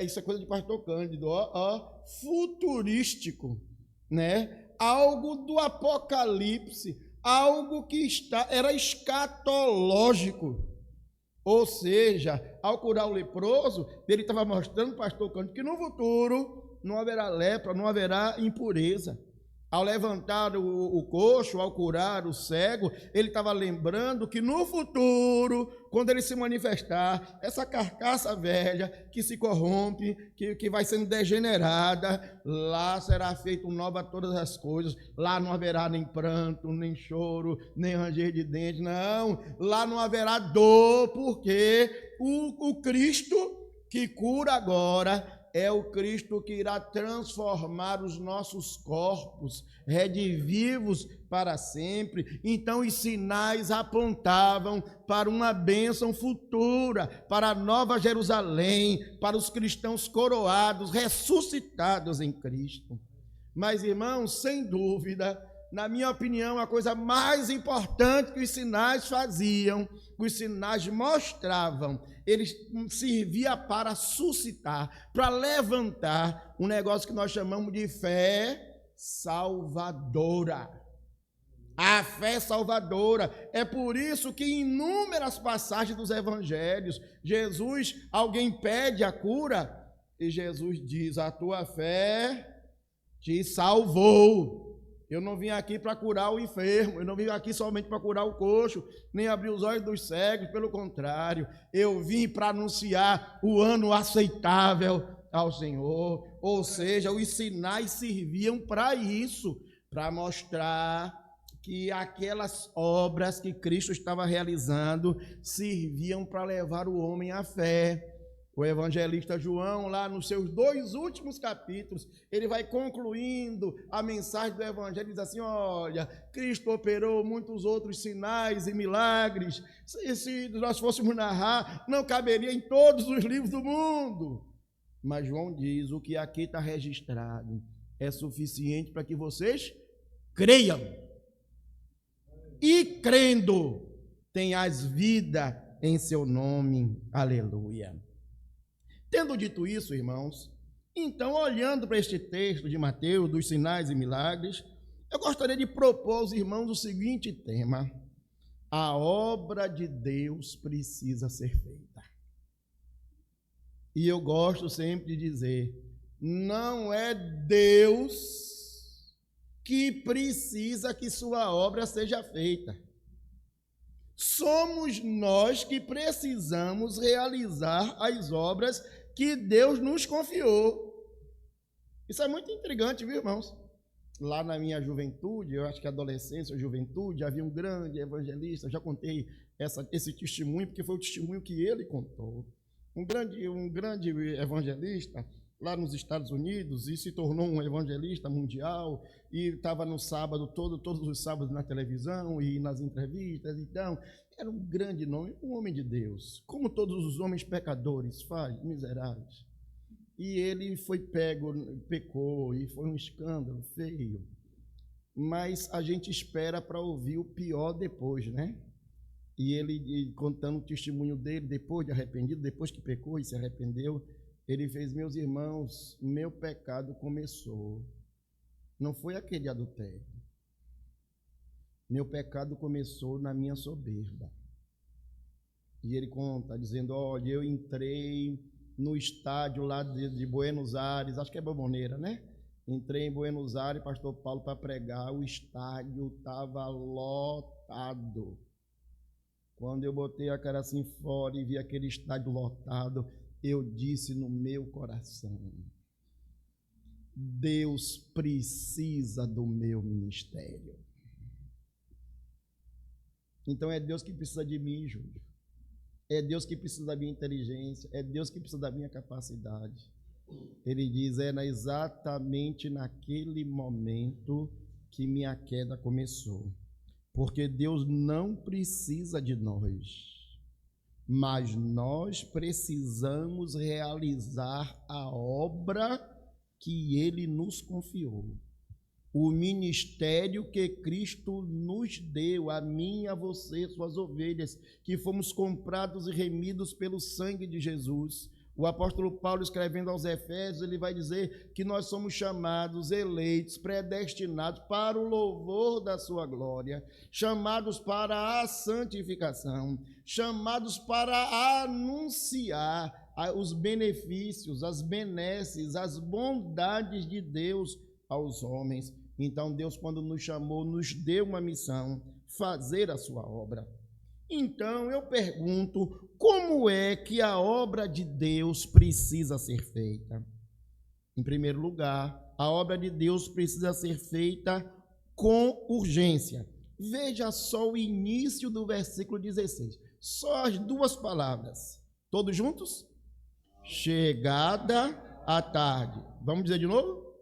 isso é coisa de pastor Cândido, futurístico, né? Algo do Apocalipse, algo que era escatológico. Ou seja, ao curar o leproso, ele estava mostrando, pastor Cândido, que no futuro não haverá lepra, não haverá impureza. Ao levantar o coxo, ao curar o cego, ele estava lembrando que no futuro, quando ele se manifestar, essa carcaça velha que se corrompe, que vai sendo degenerada, lá será feito nova todas as coisas. Lá não haverá nem pranto, nem choro, nem ranger de dentes, não. Lá não haverá dor, porque o Cristo que cura agora é o Cristo que irá transformar os nossos corpos redivivos para sempre. Então os sinais apontavam para uma bênção futura, para a nova Jerusalém, para os cristãos coroados, ressuscitados em Cristo. Mas, irmãos, sem dúvida, na minha opinião, a coisa mais importante que os sinais faziam, que os sinais mostravam, eles serviam para suscitar, para levantar um negócio que nós chamamos de fé salvadora. A fé salvadora. É por isso que em inúmeras passagens dos evangelhos, alguém pede a cura e Jesus diz: a tua fé te salvou. Eu não vim aqui para curar o enfermo, eu não vim aqui somente para curar o coxo, nem abrir os olhos dos cegos, pelo contrário, eu vim para anunciar o ano aceitável ao Senhor. Ou seja, os sinais serviam para isso, para mostrar que aquelas obras que Cristo estava realizando serviam para levar o homem à fé. O evangelista João, lá nos seus 2 últimos capítulos, ele vai concluindo a mensagem do evangelho, diz assim: olha, Cristo operou muitos outros sinais e milagres, se nós fôssemos narrar, não caberia em todos os livros do mundo. Mas João diz: o que aqui está registrado é suficiente para que vocês creiam. E crendo, tenhais vida em seu nome. Aleluia. Tendo dito isso, irmãos, então, olhando para este texto de Mateus, dos sinais e milagres, eu gostaria de propor aos irmãos o seguinte tema: a obra de Deus precisa ser feita. E eu gosto sempre de dizer, não é Deus que precisa que sua obra seja feita. Somos nós que precisamos realizar as obras que Deus nos confiou. Isso é muito intrigante, viu, irmãos? Lá na minha juventude, eu acho que adolescência ou juventude, havia um grande evangelista, eu já contei esse testemunho, porque foi o testemunho que ele contou. Um grande evangelista lá nos Estados Unidos, e se tornou um evangelista mundial, e estava no sábado, todos os sábados na televisão e nas entrevistas. Então, era um grande nome, um homem de Deus, como todos os homens pecadores, miseráveis. E ele foi pecou, e foi um escândalo feio. Mas a gente espera para ouvir o pior depois, né? E ele, contando o testemunho dele, depois de arrependido, depois que pecou e se arrependeu, ele fez: meus irmãos, meu pecado começou. Não foi aquele adultério. Meu pecado começou na minha soberba. E ele conta, dizendo: olha, eu entrei no estádio lá de Buenos Aires, acho que é Bombonera, né? Entrei em Buenos Aires, pastor Paulo, para pregar, o estádio estava lotado. Quando eu botei a cara assim fora e vi aquele estádio lotado, eu disse no meu coração: Deus precisa do meu ministério. Então é Deus que precisa de mim, Júlio. É Deus que precisa da minha inteligência, é Deus que precisa da minha capacidade. Ele diz: exatamente naquele momento que minha queda começou. Porque Deus não precisa de nós, mas nós precisamos realizar a obra que Ele nos confiou. O ministério que Cristo nos deu, a mim e a você, suas ovelhas, que fomos comprados e remidos pelo sangue de Jesus. O apóstolo Paulo, escrevendo aos Efésios, ele vai dizer que nós somos chamados, eleitos, predestinados para o louvor da sua glória, chamados para a santificação, chamados para anunciar os benefícios, as benesses, as bondades de Deus aos homens. Então, Deus, quando nos chamou, nos deu uma missão, fazer a sua obra. Então, eu pergunto, como é que a obra de Deus precisa ser feita? Em primeiro lugar, a obra de Deus precisa ser feita com urgência. Veja só o início do versículo 16. Só as duas palavras. Todos juntos? Chegada à tarde. Vamos dizer de novo?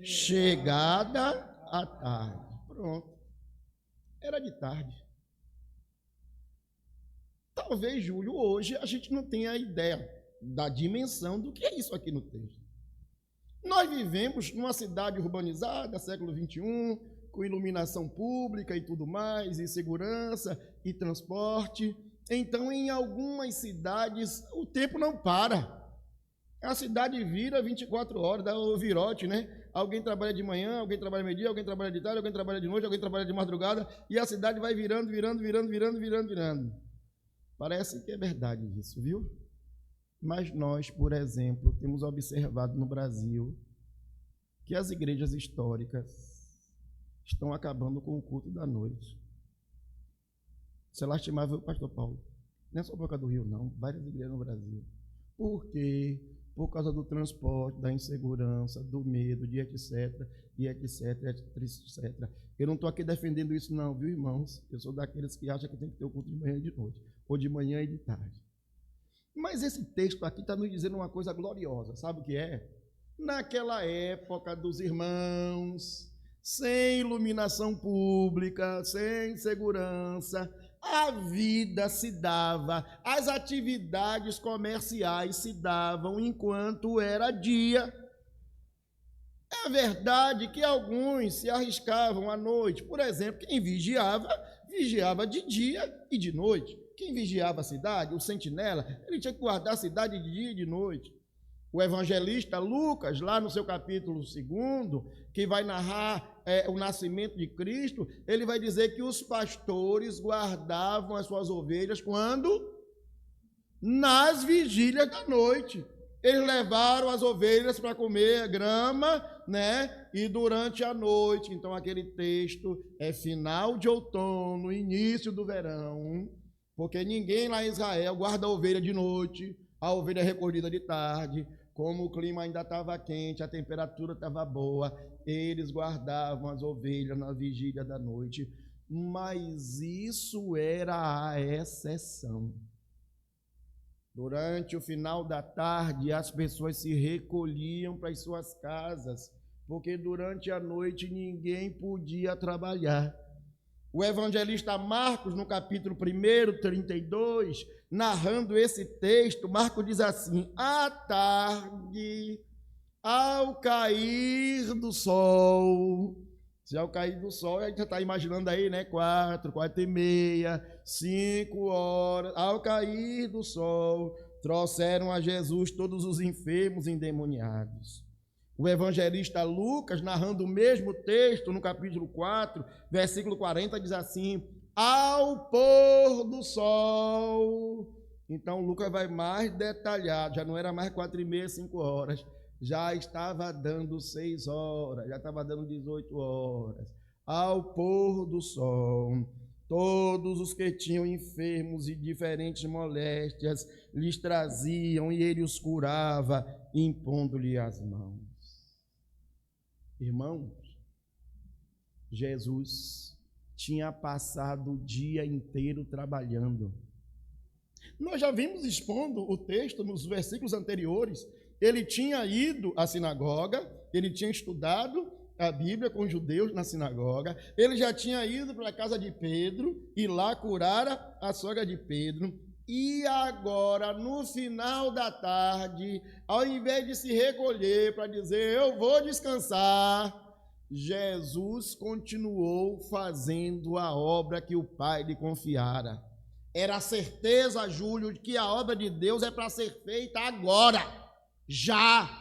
Chegada à tarde. Pronto. Era de tarde. Talvez, Júlio, hoje a gente não tenha ideia da dimensão do que é isso aqui no texto. Nós vivemos numa cidade urbanizada, século XXI, com iluminação pública e tudo mais, e segurança e transporte. Então, em algumas cidades, o tempo não para. A cidade vira 24 horas, dá o virote, né? Alguém trabalha de manhã, alguém trabalha meio-dia, alguém trabalha de tarde, alguém trabalha de noite, alguém trabalha de madrugada, e a cidade vai virando. Parece que é verdade isso, viu? Mas nós, por exemplo, temos observado no Brasil que as igrejas históricas estão acabando com o culto da noite. Isso é lastimável, pastor Paulo. Não é só por causa do Rio, não. Várias igrejas no Brasil. Por quê? Por causa do transporte, da insegurança, do medo, de etc, e etc, etc. Eu não estou aqui defendendo isso não, viu, irmãos? Eu sou daqueles que acham que tem que ter o culto de manhã e de noite, ou de manhã e de tarde. Mas esse texto aqui está nos dizendo uma coisa gloriosa, sabe o que é? Naquela época dos irmãos, sem iluminação pública, sem segurança, a vida se dava, as atividades comerciais se davam enquanto era dia. É verdade que alguns se arriscavam à noite. Por exemplo, quem vigiava de dia e de noite. Quem vigiava a cidade, o sentinela, ele tinha que guardar a cidade de dia e de noite. O evangelista Lucas, lá no seu capítulo 2, que vai narrar o nascimento de Cristo, ele vai dizer que os pastores guardavam as suas ovelhas quando? Nas vigílias da noite. Eles levaram as ovelhas para comer grama, né? E durante a noite. Então, aquele texto é final de outono, início do verão, porque ninguém lá em Israel guarda a ovelha de noite, a ovelha é recolhida de tarde. Como o clima ainda estava quente, a temperatura estava boa, eles guardavam as ovelhas na vigília da noite, mas isso era a exceção. Durante o final da tarde, as pessoas se recolhiam para as suas casas, porque durante a noite ninguém podia trabalhar. O evangelista Marcos, no capítulo 1, 32, narrando esse texto, Marcos diz assim: à tarde, ao cair do sol, se ao cair do sol, a gente já está imaginando aí, né, 4, 4h30, 5 horas, ao cair do sol, trouxeram a Jesus todos os enfermos e endemoniados. O evangelista Lucas, narrando o mesmo texto, no capítulo 4, versículo 40, diz assim: ao pôr do sol. Então, Lucas vai mais detalhado, já não era mais 4h30, 5 horas, já estava dando 6 horas, já estava dando 18 horas. Ao pôr do sol, todos os que tinham enfermos e diferentes moléstias lhes traziam e ele os curava, impondo-lhe as mãos. Irmãos, Jesus tinha passado o dia inteiro trabalhando. Nós já vimos expondo o texto nos versículos anteriores. Ele tinha ido à sinagoga, ele tinha estudado a Bíblia com os judeus na sinagoga, ele já tinha ido para a casa de Pedro e lá curara a sogra de Pedro. E agora, no final da tarde, ao invés de se recolher para dizer, eu vou descansar, Jesus continuou fazendo a obra que o Pai lhe confiara. Era a certeza, Júlio, de que a obra de Deus é para ser feita agora, já.